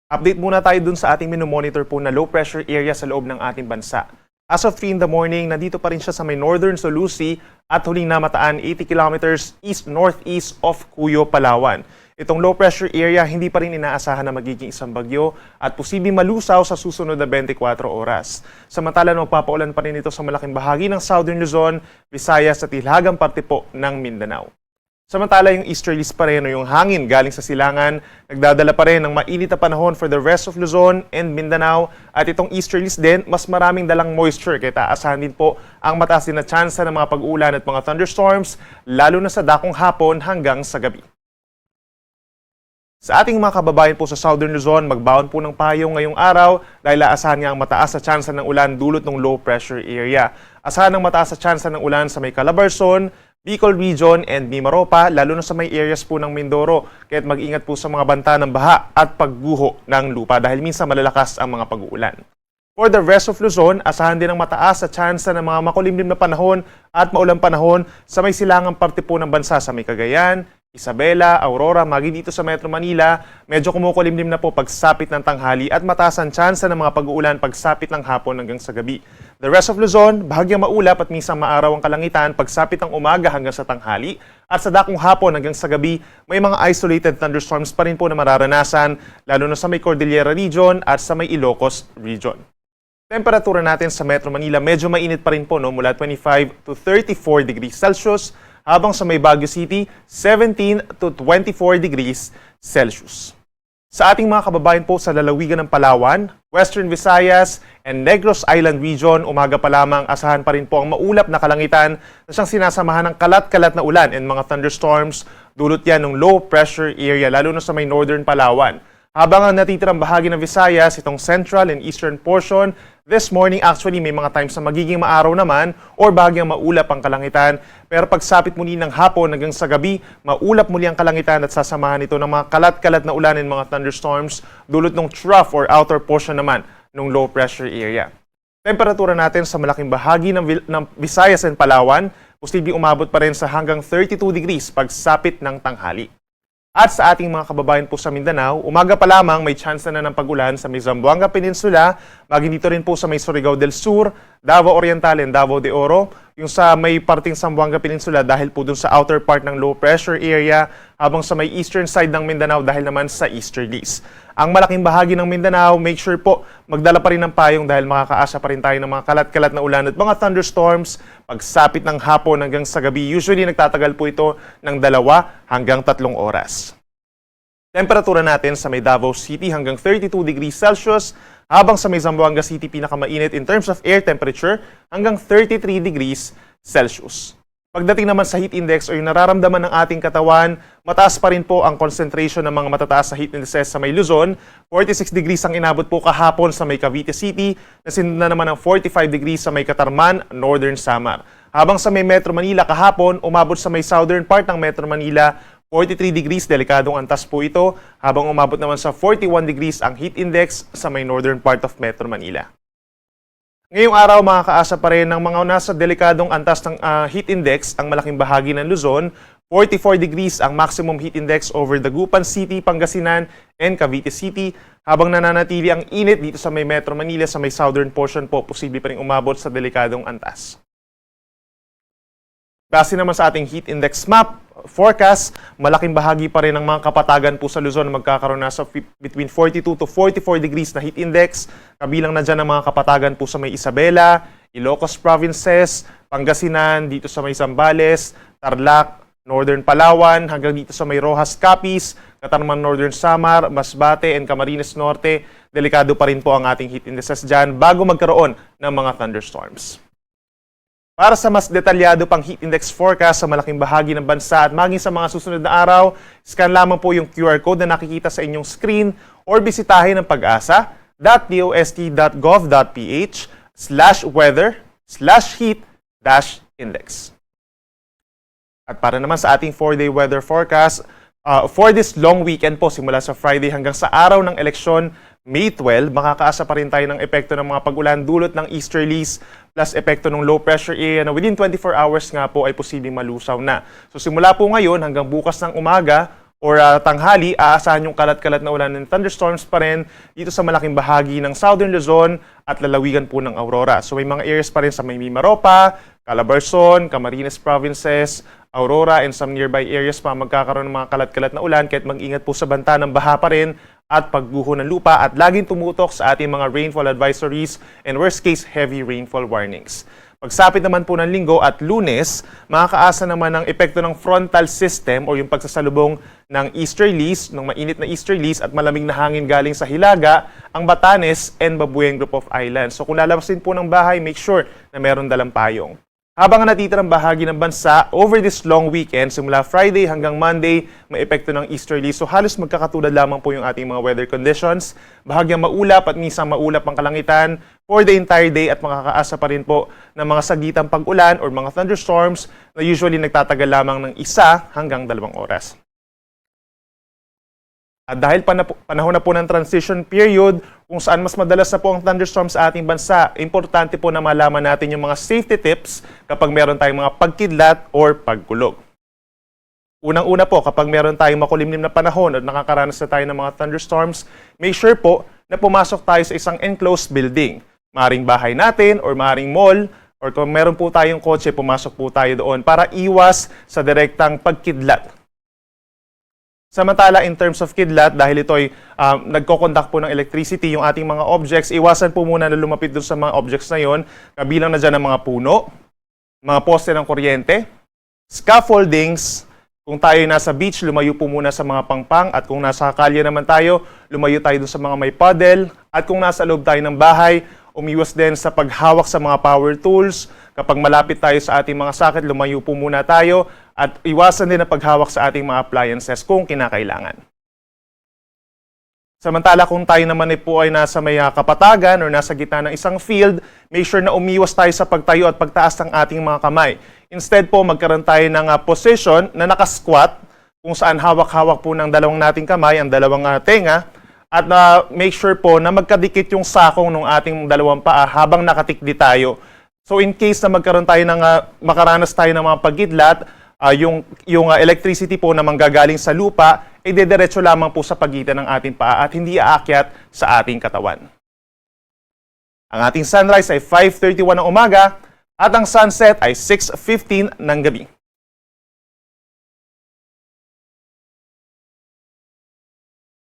Update muna tayo dun sa ating minomonitor po na low pressure area sa loob ng ating bansa. As of 3 in the morning, nandito pa rin siya sa may northern Solusi at huling namataan 80 kilometers east-northeast of Cuyo, Palawan. Itong low pressure area hindi pa rin inaasahan na magiging isang bagyo at posibleng malusaw sa susunod na 24 oras. Samantalang magpapaulan pa rin ito sa malaking bahagi ng Southern Luzon, Visayas at hilagang parte po ng Mindanao. Samantala yung easterlies pa rin o yung hangin galing sa silangan, nagdadala pa rin ng mainit na panahon for the rest of Luzon and Mindanao. At itong easterlies din, mas maraming dalang moisture kaya taasahan din po ang mataas din na tsansa ng mga pag-uulan at mga thunderstorms, lalo na sa dakong hapon hanggang sa gabi. Sa ating mga kababayan po sa Southern Luzon, magbaon po ng payong ngayong araw dahil aasahan nga ang mataas na tsansa ng ulan dulot ng low pressure area. Asahan ang mataas na tsansa ng ulan sa may Calabarzon, Bicol Region and Mimaropa, lalo na sa may areas po ng Mindoro. Kaya't mag-ingat po sa mga banta ng baha at pagguho ng lupa dahil minsan malalakas ang mga pag-uulan. For the rest of Luzon, asahan din ang mataas sa tsansa ng mga makulimlim na panahon at maulang panahon sa may silangang parte po ng bansa sa may Cagayan, Isabela, Aurora, magi dito sa Metro Manila, medyo kumukulimlim na po pagsapit ng tanghali at mataas ang tsansa ng mga pag-uulan pagsapit ng hapon hanggang sa gabi. The rest of Luzon, bahagyang maulap at minsan maaraw ang kalangitan pagsapit ng umaga hanggang sa tanghali at sa dakong hapon hanggang sa gabi, may mga isolated thunderstorms pa rin po na mararanasan lalo na sa may Cordillera Region at sa may Ilocos Region. Temperatura natin sa Metro Manila medyo mainit pa rin po mula 25 to 34 degrees Celsius habang sa may Baguio City 17 to 24 degrees Celsius. Sa ating mga kababayan po sa lalawigan ng Palawan, Western Visayas, and Negros Island Region, umaga pa lamang asahan pa rin po ang maulap na kalangitan na siyang sinasamahan ng kalat-kalat na ulan and mga thunderstorms dulot yan ng low pressure area lalo na sa may northern Palawan. Habang ang natitirang bahagi ng Visayas, itong central and eastern portion, this morning actually may mga times na magiging maaraw naman or bahagyang maulap ang kalangitan. Pero pagsapit muli ng hapon hanggang sa gabi, maulap muli ang kalangitan at sasamahan ito ng mga kalat-kalat na ulan and mga thunderstorms dulot ng trough or outer portion naman ng low pressure area. Temperatura natin sa malaking bahagi ng Visayas and Palawan, posibleng umabot pa rin sa hanggang 32 degrees pagsapit ng tanghali. At sa ating mga kababayan po sa Mindanao, umaga pa lamang may tsansa na ng pag-ulan sa may Zamboanga Peninsula, maging dito rin po sa may Surigao del Sur, Davao Oriental and Davao de Oro, yung sa may parting Zamboanga Peninsula dahil po dun sa outer part ng low pressure area, habang sa may eastern side ng Mindanao dahil naman sa easterlies. Ang malaking bahagi ng Mindanao, make sure po magdala pa rin ng payong dahil makakaasa pa rin tayo ng mga kalat-kalat na ulan at mga thunderstorms pagsapit ng hapon hanggang sa gabi. Usually nagtatagal po ito ng 2 hanggang 3 oras. Temperatura natin sa may Davao City hanggang 32 degrees Celsius, habang sa may Zamboanga City pinakamainit in terms of air temperature hanggang 33 degrees Celsius. Pagdating naman sa heat index o yung nararamdaman ng ating katawan, mataas pa rin po ang concentration ng mga matataas na heat indices sa may Luzon. 46 degrees ang inabot po kahapon sa may Cavite City, nasinundan naman ng 45 degrees sa may Catarman, Northern Samar. Habang sa may Metro Manila kahapon, umabot sa may southern part ng Metro Manila, 43 degrees, delikadong antas po ito, habang umabot naman sa 41 degrees ang heat index sa may northern part of Metro Manila. Ngayong araw, makakaasa pa rin ng mga nasa delikadong antas ng heat index ang malaking bahagi ng Luzon. 44 degrees ang maximum heat index over Dagupan City, Pangasinan, and Cavite City. Habang nananatili ang init dito sa may Metro Manila, sa may southern portion po, posible pa rin umabot sa delikadong antas. Base naman sa ating heat index map, forecast, malaking bahagi pa rin ng mga kapatagan po sa Luzon na magkakaroon na sa between 42 to 44 degrees na heat index. Kabilang na dyan ang mga kapatagan po sa may Isabela, Ilocos Provinces, Pangasinan, dito sa may Zambales, Tarlac, Northern Palawan, hanggang dito sa may Rojas Capiz, Catarman Northern Samar, Masbate, and Camarines Norte. Delikado pa rin po ang ating heat indexes dyan bago magkaroon ng mga thunderstorms. Para sa mas detalyado pang heat index forecast sa malaking bahagi ng bansa at maging sa mga susunod na araw, scan lamang po yung QR code na nakikita sa inyong screen or bisitahin ang pag-asa.dost.gov.ph/weather/heat-index. At para naman sa ating 4-day weather forecast, for this long weekend po, simula sa Friday hanggang sa araw ng eleksyon, May 12, makakaasa pa rin tayo ng epekto ng mga pag-ulan dulot ng easterlies plus epekto ng low pressure area na within 24 hours nga po ay posibleng malusaw na. So simula po ngayon hanggang bukas ng umaga, or tanghali, aasahan yung kalat-kalat na ulan and thunderstorms pa rin dito sa malaking bahagi ng Southern Luzon at lalawigan po ng Aurora. So may mga areas pa rin sa may Mimaropa, Calabarzon, Camarines Provinces, Aurora, and some nearby areas pa magkakaroon ng mga kalat-kalat na ulan, kahit mag-ingat po sa banta ng baha pa rin at pagguho ng lupa at laging tumutok sa ating mga rainfall advisories and worst case heavy rainfall warnings. Pagsapit naman po ng Linggo at Lunes, makakaasa naman ng epekto ng frontal system o yung pagsasalubong ng easterlies, ng mainit na easterlies at malamig na hangin galing sa Hilaga, ang Batanes and Babuyan Group of Islands. So kung lalabas din po ng bahay, make sure na meron dalang payong. Habang natitirang bahagi ng bansa, over this long weekend, simula Friday hanggang Monday, may epekto ng easterly. So halos magkakatulad lamang po yung ating mga weather conditions. Bahagyang maulap at minsan maulap ang kalangitan for the entire day at makakaasa pa rin po ng mga sagitang pag-ulan or mga thunderstorms na usually nagtatagal lamang ng 1 hanggang 2 oras. At dahil panahon na po ng transition period, kung saan mas madalas na po ang thunderstorms sa ating bansa, importante po na malaman natin yung mga safety tips kapag meron tayong mga pagkidlat or pagkulog. Unang-una po, kapag meron tayong makulimlim na panahon at nakakaranas na tayo ng mga thunderstorms, make sure po na pumasok tayo sa isang enclosed building. Maaring bahay natin or maaring mall, or kung meron po tayong kotse, pumasok po tayo doon para iwas sa direktang pagkidlat. Samantala, in terms of kidlat, dahil ito ay nagko-conduct po ng electricity yung ating mga objects, iwasan po muna na lumapit doon sa mga objects na yon, kabilang na dyan ang mga puno, mga poste ng kuryente, scaffoldings. Kung tayo nasa beach, lumayo po muna sa mga pangpang, at kung nasa kalye naman tayo, lumayo tayo doon sa mga may puddle, at kung nasa loob tayo ng bahay, umiwas din sa paghawak sa mga power tools. Kapag malapit tayo sa ating mga socket, lumayo po muna tayo at iwasan din ang paghawak sa ating mga appliances kung kinakailangan. Samantala, kung tayo naman po ay nasa may kapatagan or nasa gitna ng isang field, make sure na umiwas tayo sa pagtayo at pagtaas ng ating mga kamay. Instead po, magkaroon tayo ng position na nakasquat, kung saan hawak-hawak po ng dalawang nating kamay, ang dalawang tenga, at make sure po na magkadikit yung sakong ng ating dalawang paa habang nakatikdi tayo. So in case na magkaroon tayo ng makaranas tayo ng mga pagkidlat, yung electricity po na manggagaling sa lupa, ay dediretso lamang po sa pagitan ng ating paa at hindi aakyat sa ating katawan. Ang ating sunrise ay 5:31 ng umaga at ang sunset ay 6:15 ng gabi.